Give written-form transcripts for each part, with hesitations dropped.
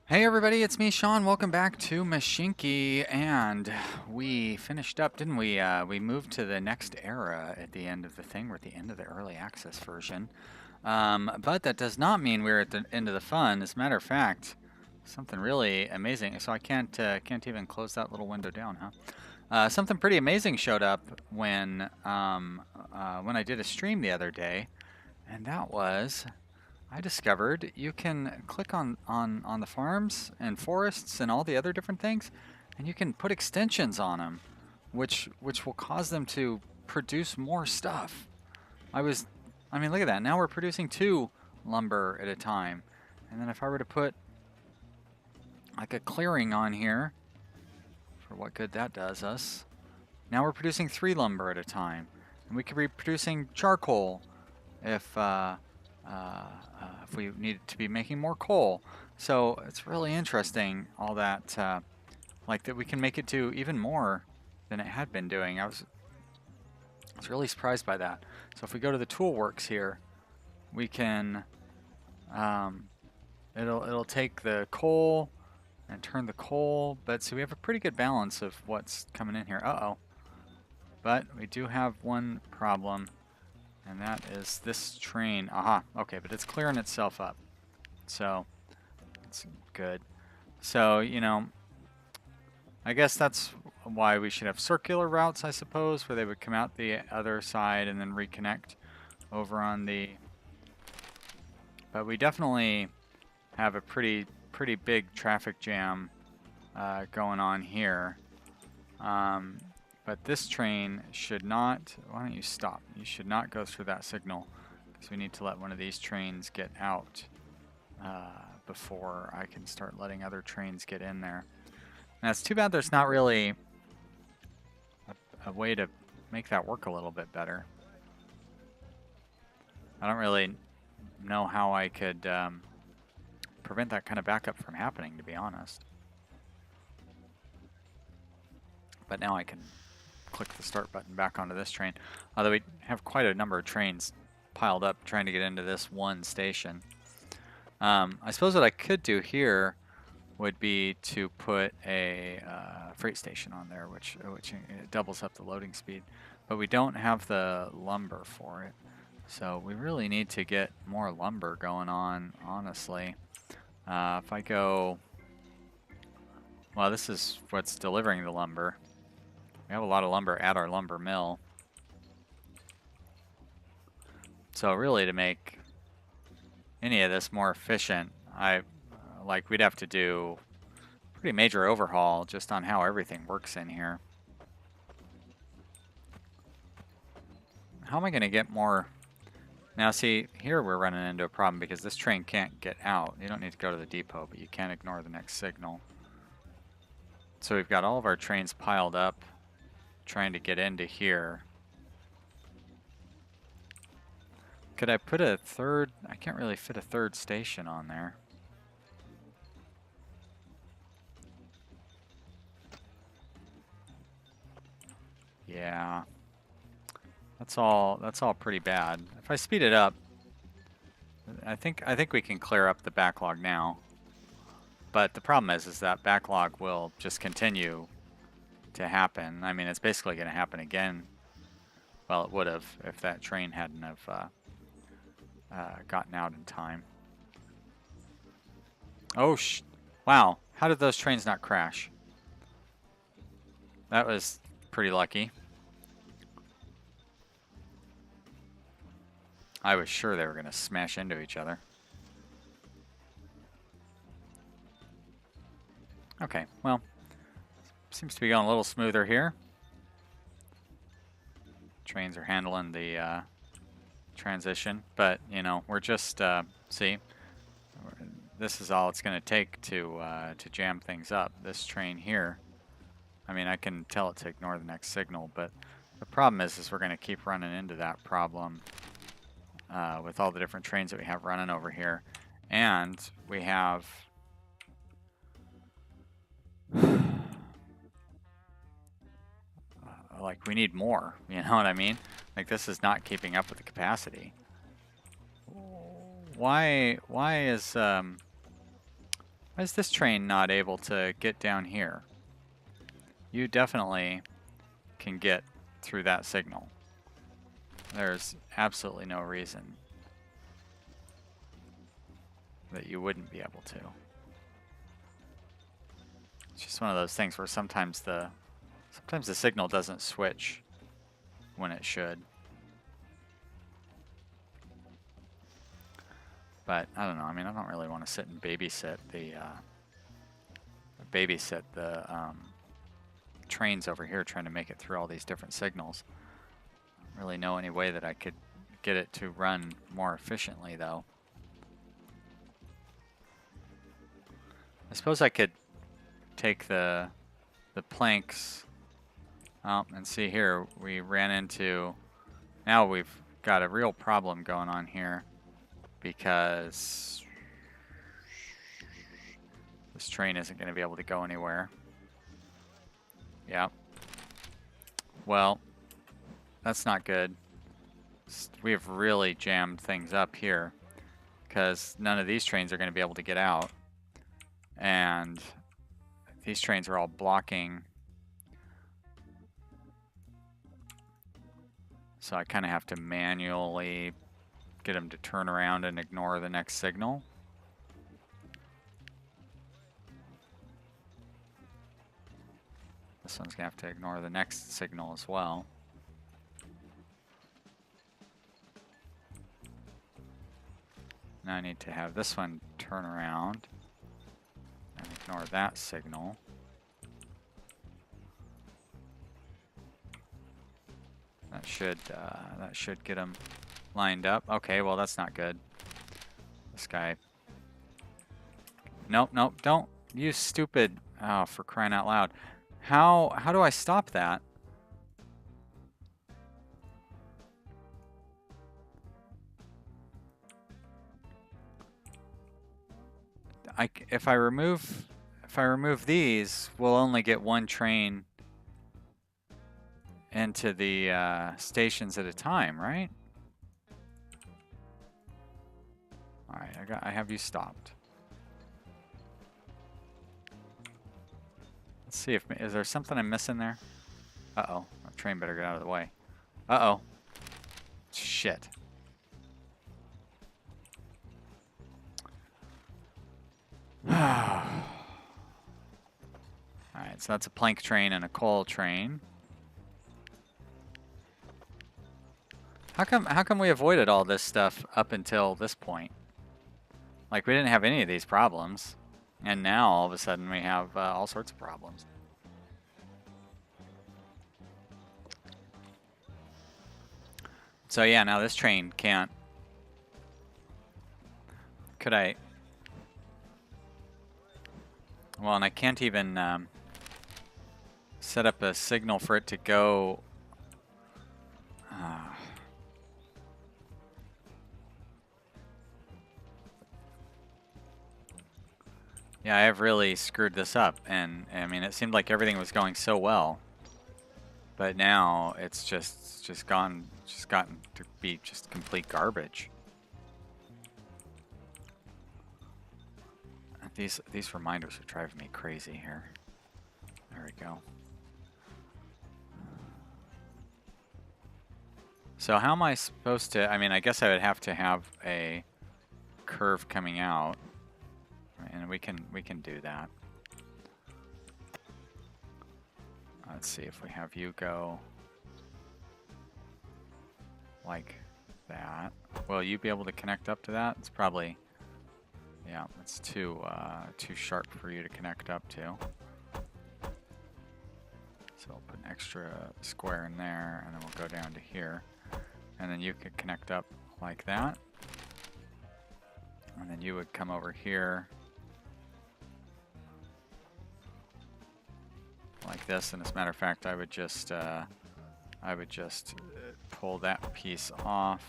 Hey everybody, it's me, Sean. Welcome back to Mashinky, and we finished up, didn't we? We moved to the next era at the end of the thing. We're at the end of the early access version. But that does not mean we're at the end of the fun. As a matter of fact, something really amazing. So I can't even close that little window down, huh? Something pretty amazing showed up when I did a stream the other day, and that was I discovered you can click on the farms and forests and all the other different things, and you can put extensions on them, which will cause them to produce more stuff. I mean, look at that. Now we're producing 2 lumber at a time. And then if I were to put like a clearing on here, for what good that does us, now we're producing 3 lumber at a time. And we could be producing charcoal if we needed to be making more coal. So it's really interesting, all that, like that we can make it do even more than it had been doing. I was really surprised by that. So if we go to the toolworks here, we can, it'll take the coal and turn the coal, but so we have a pretty good balance of what's coming in here. Uh-oh. But we do have one problem, and that is this train. Aha, okay, but it's clearing itself up. So, it's good. So, you know, I guess that's why we should have circular routes, I suppose, where they would come out the other side and then reconnect over on the... But we definitely have a pretty big traffic jam going on here. But this train should not... Why don't you stop? You should not go through that signal, because we need to let one of these trains get out before I can start letting other trains get in there. And it's too bad there's not really a way to make that work a little bit better. I don't really know how I could prevent that kind of backup from happening, to be honest. But now I can click the start button back onto this train. Although we have quite a number of trains piled up trying to get into this one station. I suppose what I could do here would be to put a freight station on there, which doubles up the loading speed. But we don't have the lumber for it. So we really need to get more lumber going on, honestly. If I go... Well, this is what's delivering the lumber. We have a lot of lumber at our lumber mill. So really, to make any of this more efficient, we'd have to do a pretty major overhaul just on how everything works in here. How am I going to get more... Now see, here we're running into a problem because this train can't get out. You don't need to go to the depot, but you can't ignore the next signal. So we've got all of our trains piled up trying to get into here. Could I put a third... I can't really fit a third station on there. Yeah. That's all pretty bad. If I speed it up, I think we can clear up the backlog now. But the problem is that backlog will just continue to happen. I mean, it's basically going to happen again. Well, it would have if that train hadn't have gotten out in time. Oh, wow. How did those trains not crash? That was pretty lucky. I was sure they were going to smash into each other. Okay, well, seems to be going a little smoother here. Trains are handling the transition, but, you know, we're just, see, this is all it's going to take to jam things up. This train here, I mean, I can tell it to ignore the next signal, but the problem is we're going to keep running into that problem with all the different trains that we have running over here. And we have... like, we need more, you know what I mean? Like, this is not keeping up with the capacity. Why is Why is this train not able to get down here? You definitely can get through that signal. There's absolutely no reason that you wouldn't be able to. It's just one of those things where sometimes the signal doesn't switch when it should. But I don't know. I mean, I don't really want to sit and babysit the trains over here trying to make it through all these different signals. I don't really know any way that I could get it to run more efficiently, though. I suppose I could take the planks and see here. We ran into. Now we've got a real problem going on here because this train isn't going to be able to go anywhere. Yep. Well, that's not good. We have really jammed things up here because none of these trains are going to be able to get out. And these trains are all blocking. So I kind of have to manually get them to turn around and ignore the next signal. This one's going to have to ignore the next signal as well. Now I need to have this one turn around and ignore that signal. That should get them lined up. Okay, well that's not good. This guy. Nope, nope, don't. You stupid. Oh, for crying out loud. How do I stop that? If I remove these, we'll only get one train into the stations at a time, right? All right, I have you stopped. Let's see if is there something I'm missing there? Uh-oh, that train better get out of the way. Uh-oh. Shit. Alright, so that's a plank train and a coal train. How come we avoided all this stuff up until this point? Like, we didn't have any of these problems. And now, all of a sudden, we have all sorts of problems. So yeah, now this train can't... Could I... Well, and I can't even set up a signal for it to go... Yeah, I have really screwed this up, and I mean, it seemed like everything was going so well, but now it's just gotten to be just complete garbage. These reminders are driving me crazy here. There we go. So how am I supposed to? I mean, I guess I would have to have a curve coming out. And we can do that. Let's see if we have you go like that. Will you be able to connect up to that? It's probably, yeah, it's too sharp for you to connect up to. So we'll put an extra square in there, and then we'll go down to here, and then you could connect up like that, and then you would come over here. Like this, and as a matter of fact, I would just pull that piece off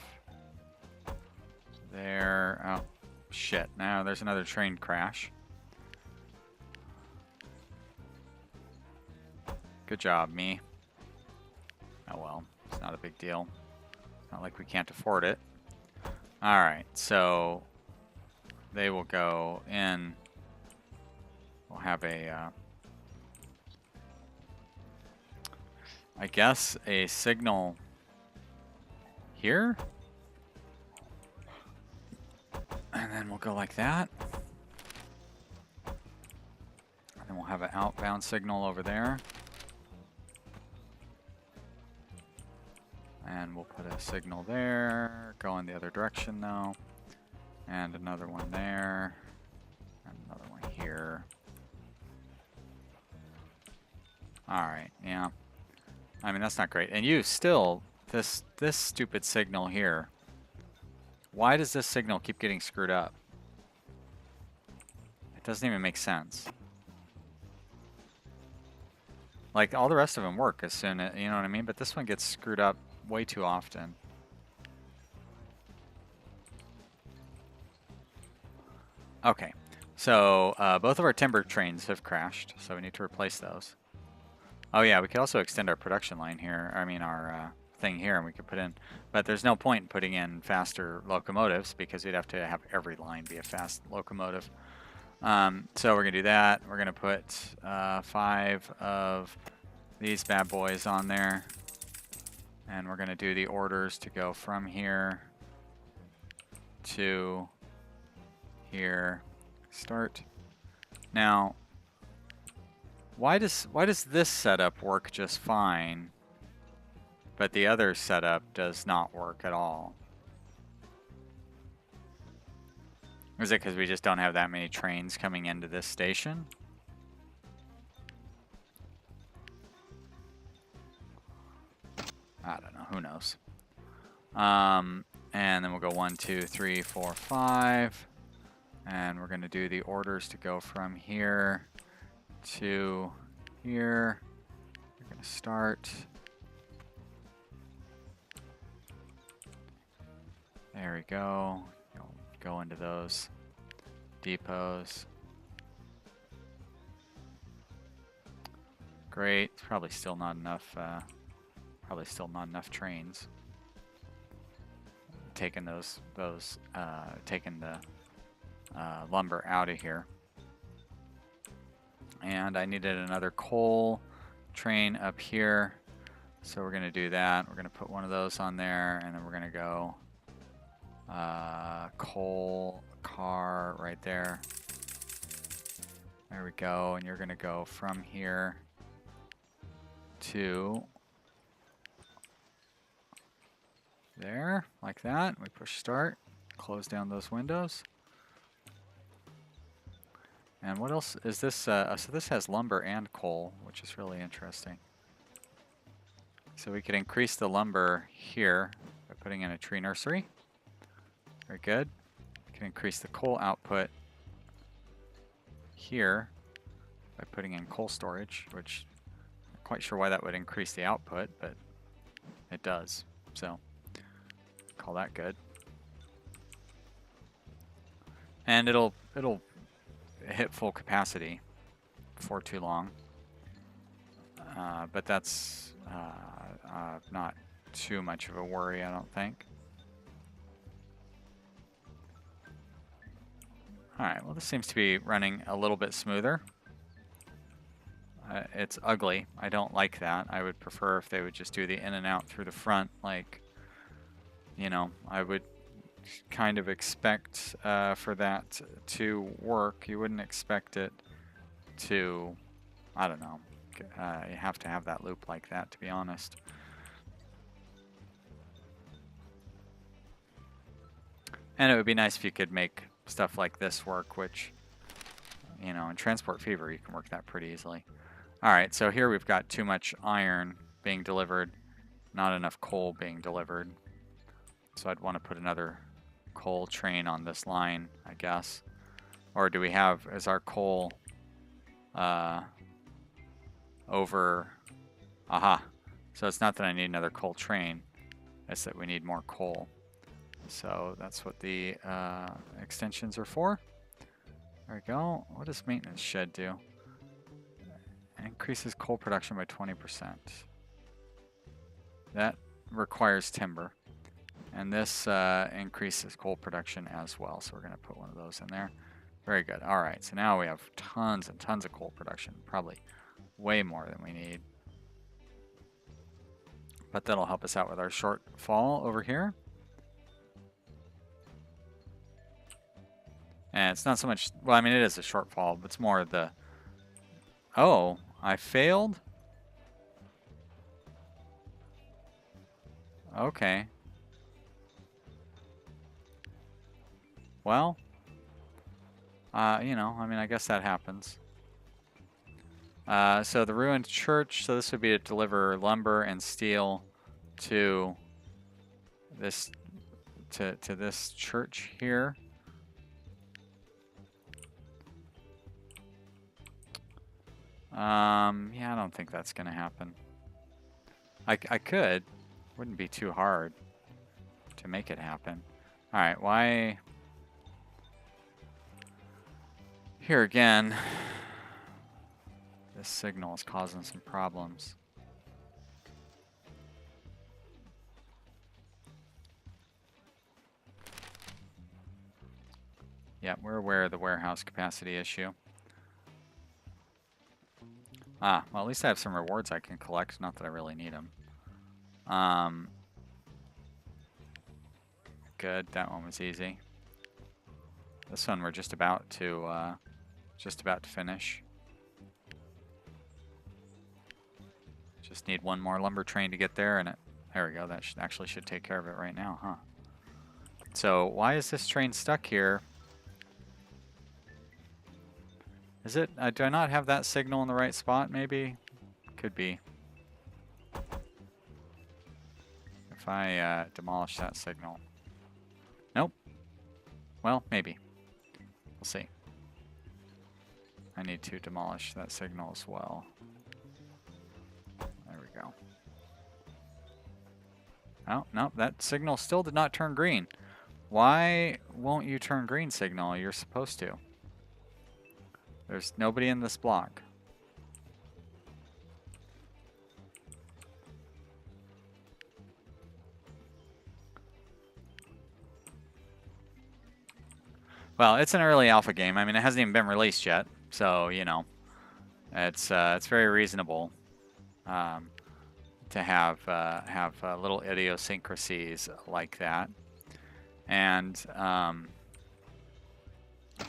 there. Oh, shit! Now there's another train crash. Good job, me. Oh well, it's not a big deal. It's not like we can't afford it. All right, so they will go in we'll have a, I guess, a signal here. And then we'll go like that. And then we'll have an outbound signal over there. And we'll put a signal there, go in the other direction though. And another one there. And another one here. Alright, yeah. I mean, that's not great. And you still, this stupid signal here. Why does this signal keep getting screwed up? It doesn't even make sense. Like, all the rest of them work as soon as, you know what I mean? But this one gets screwed up way too often. Okay, so both of our timber trains have crashed, so we need to replace those. Oh yeah, we could also extend our production line here, I mean our thing here, and we could put in, but there's no point in putting in faster locomotives because we'd have to have every line be a fast locomotive. So we're gonna do that. We're gonna put 5 of these bad boys on there, and we're gonna do the orders to go from here to here. Start. Now, why does this setup work just fine, but the other setup does not work at all? Is it because we just don't have that many trains coming into this station? I don't know. Who knows? And then we'll go 1, 2, 3, 4, 5. And we're going to do the orders to go from here to here. We're going to start. There we go. Go into those depots. Great. Probably still not enough. Probably still not enough trains. Taking taking the lumber out of here. And I needed another coal train up here, so we're going to do that. We're going to put one of those on there, and then we're going to go coal car right there. There we go. And you're going to go from here to there, like that. We push start, close down those windows. And what else is this? So this has lumber and coal, which is really interesting. So we could increase the lumber here by putting in a tree nursery. Very good. We can increase the coal output here by putting in coal storage, which I'm not quite sure why that would increase the output, but it does. So call that good. And it'll hit full capacity for too long, but that's not too much of a worry, I don't think. Alright, well this seems to be running a little bit smoother. It's ugly. I don't like that. I would prefer if they would just do the in and out through the front, like, you know, I would kind of expect for that to work. You wouldn't expect it to, I don't know, you have to have that loop like that, to be honest. And it would be nice if you could make stuff like this work, which, you know, in Transport Fever you can work that pretty easily. Alright, so here we've got too much iron being delivered, not enough coal being delivered. So I'd want to put another coal train on this line, I guess. Or do we have, is our coal over, aha. So it's not that I need another coal train, it's that we need more coal. So that's what the extensions are for. There we go. What does maintenance shed do? Increases coal production by 20%. That requires timber. And this increases coal production as well. So we're going to put one of those in there. Very good. All right, so now we have tons and tons of coal production. Probably way more than we need. But that'll help us out with our shortfall over here. And it's not so much, well, I mean, it is a shortfall, but it's more the, oh, I failed? Okay. Well, you know, I mean, I guess that happens. So the ruined church, so this would be to deliver lumber and steel to this, to this church here. Yeah, I don't think that's gonna happen. I could. Wouldn't be too hard to make it happen. Alright, why... Here again, this signal is causing some problems. Yeah, we're aware of the warehouse capacity issue. Ah, well, at least I have some rewards I can collect. Not that I really need them. Good, that one was easy. This one we're just about to finish. Just need one more lumber train to get there, and there we go. That should take care of it right now, huh? So why is this train stuck here? Is it? Do I not have that signal in the right spot? Maybe. Could be. If I demolish that signal. Nope. Well, maybe. We'll see. I need to demolish that signal as well. There we go. Oh, no, that signal still did not turn green. Why won't you turn green, signal? You're supposed to. There's nobody in this block. Well, it's an early alpha game. I mean, it hasn't even been released yet, so you know, it's very reasonable to have little idiosyncrasies like that, and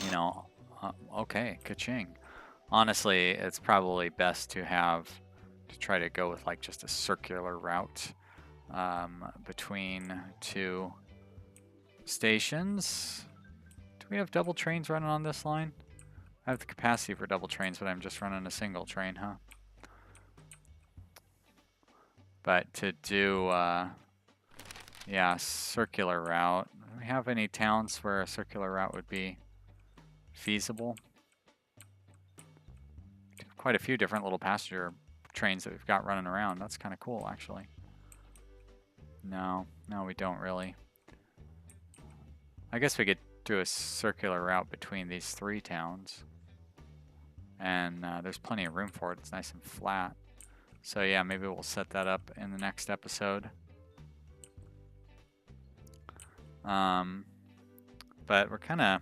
you know, okay, ka-ching. Honestly, it's probably best to try to go with like just a circular route between two stations. Do we have double trains running on this line? I have the capacity for double trains, but I'm just running a single train, huh? But to do, yeah, circular route. Do we have any towns where a circular route would be feasible? Quite a few different little passenger trains that we've got running around. That's kind of cool, actually. No, we don't really. I guess we could do a circular route between these three towns. And there's plenty of room for it. It's nice and flat. So yeah, maybe we'll set that up in the next episode. But we're kind of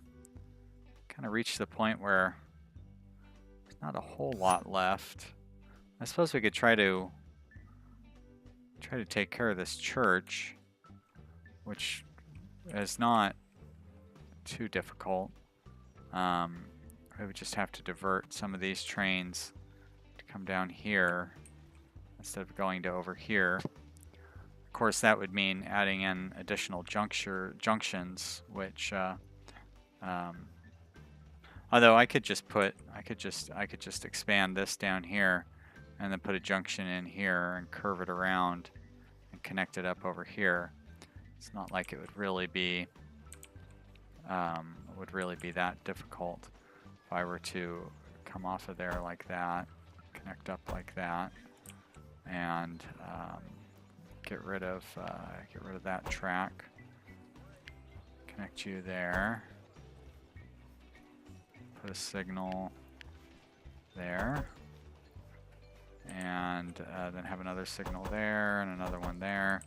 reached the point where there's not a whole lot left. I suppose we could try to take care of this church, which is not too difficult. We would just have to divert some of these trains to come down here instead of going to over here. Of course, that would mean adding in additional junctions, which although I could just expand this down here and then put a junction in here and curve it around and connect it up over here. It's not like it would really be that difficult if I were to come off of there like that, connect up like that, and get rid of that track. Connect you there. Put a signal there, and then have another signal there and another one there.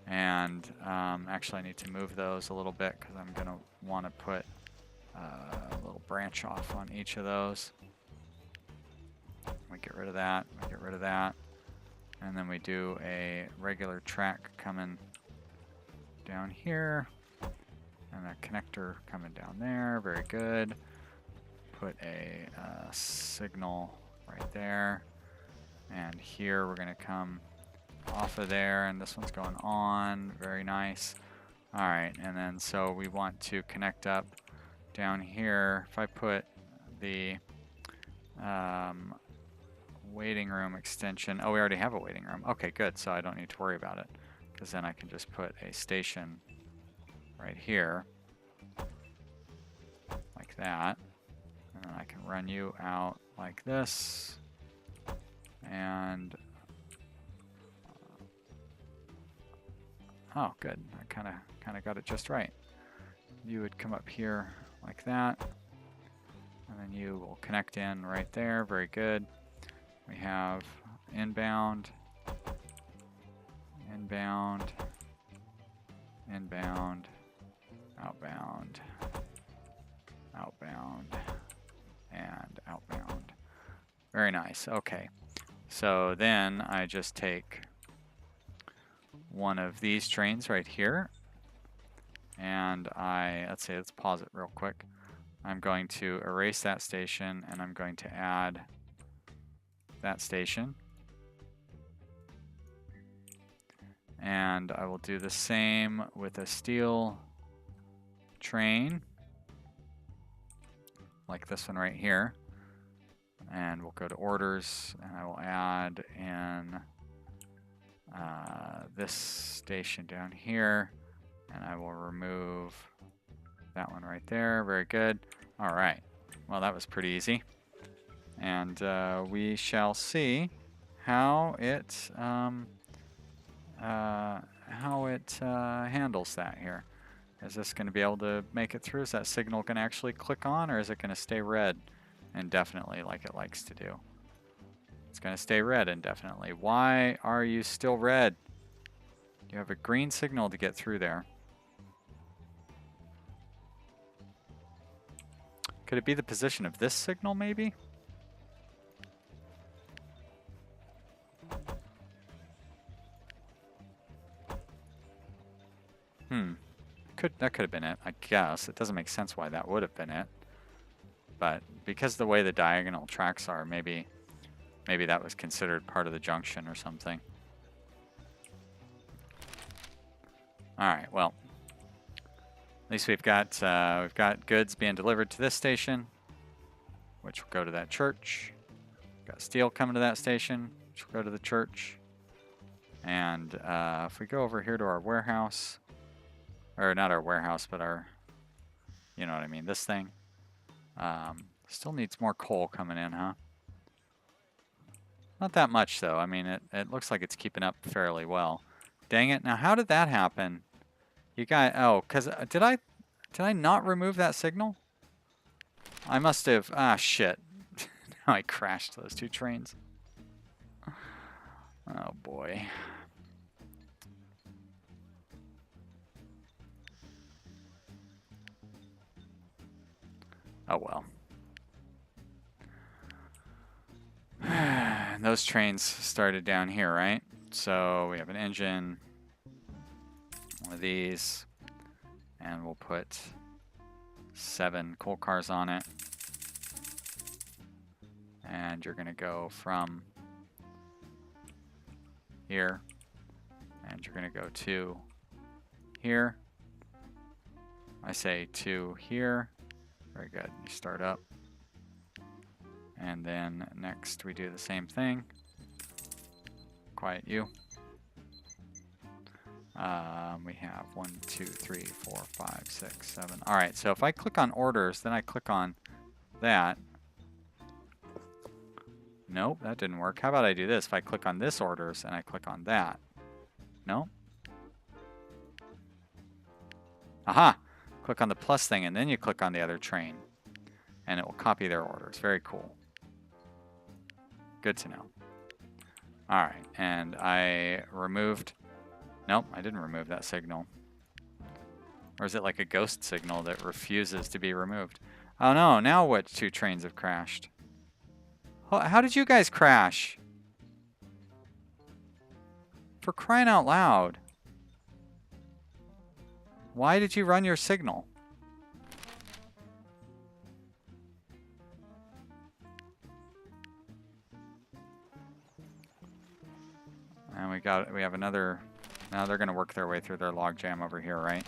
And actually I need to move those a little bit because I'm going to want to put a little branch off on each of those. We get rid of that, we get rid of that. And then we do a regular track coming down here. And a connector coming down there, very good. Put a signal right there. And here we're gonna come off of there, and this one's going on, very nice. All right, and then so we want to connect up down here. If I put the waiting room extension, oh, we already have a waiting room. Okay, good, so I don't need to worry about it, because then I can just put a station right here, like that. And then I can run you out like this. And oh, good. I kind of got it just right. You would come up here like that, and then you will connect in right there. Very good. We have inbound, inbound, inbound, outbound, outbound, and outbound. Very nice. Okay. So then I just take one of these trains right here, and let's pause it real quick. I'm going to erase that station, and I'm going to add that station. And I will do the same with a steel train, like this one right here. And we'll go to orders, and I will add in this station down here, and I will remove that one right there. Very good. All right. Well, that was pretty easy. And we shall see how it handles that here. Is this going to be able to make it through? Is that signal going to actually click on, or is it going to stay red indefinitely like it likes to do? It's going to stay red indefinitely. Why are you still red? You have a green signal to get through there. Could it be the position of this signal, maybe? That could have been it, I guess. It doesn't make sense why that would have been it. But because of the way the diagonal tracks are, maybe that was considered part of the junction or something. All right, well, at least we've got goods being delivered to this station, which will go to that church. We've got steel coming to that station, which will go to the church. And if we go over here to our warehouse, or not our warehouse, but our, you know what I mean, this thing. Still needs more coal coming in, huh? Not that much, though. I mean, it looks like it's keeping up fairly well. Dang it. Now, how did that happen? You got, oh, because did I not remove that signal? I must have, shit. Now I crashed those two trains. Oh, boy. Oh, well. And those trains started down here, right? So we have an engine, one of these, and we'll put 7 coal cars on it. And you're going to go from here, and you're going to go to here. I say to here. Very good. You start up. And then next we do the same thing. Quiet you. We have 1, 2, 3, 4, 5, 6, 7. All right, so if I click on orders, then I click on that. Nope, that didn't work. How about I do this? If I click on this orders and I click on that. No? Aha! Click on the plus thing and then you click on the other train. And it will copy their orders. Very cool. Good to know. All right, and I removed... Nope, I didn't remove that signal. Or is it like a ghost signal that refuses to be removed? Oh no, now what 2 trains have crashed? How did you guys crash? For crying out loud. Why did you run your signal? And we have another. Now they're gonna work their way through their log jam over here, right?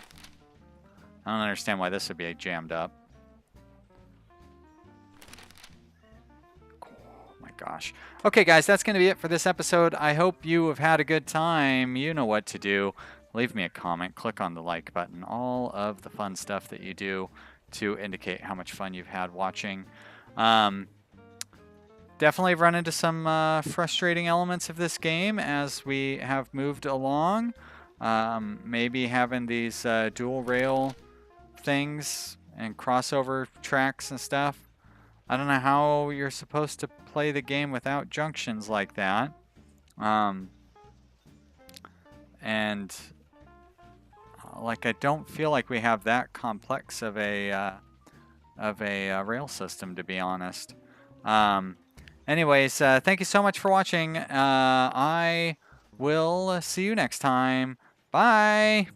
I don't understand why this would be jammed up. Oh my gosh. Okay, guys, that's going to be it for this episode. I hope you have had a good time. You know what to do. Leave me a comment. Click on the like button. All of the fun stuff that you do to indicate how much fun you've had watching. Definitely run into some frustrating elements of this game as we have moved along. Maybe having these dual rail things and crossover tracks and stuff. I don't know how you're supposed to play the game without junctions like that. And like I don't feel like we have that complex of a rail system, to be honest. Anyways, thank you so much for watching. I will see you next time. Bye!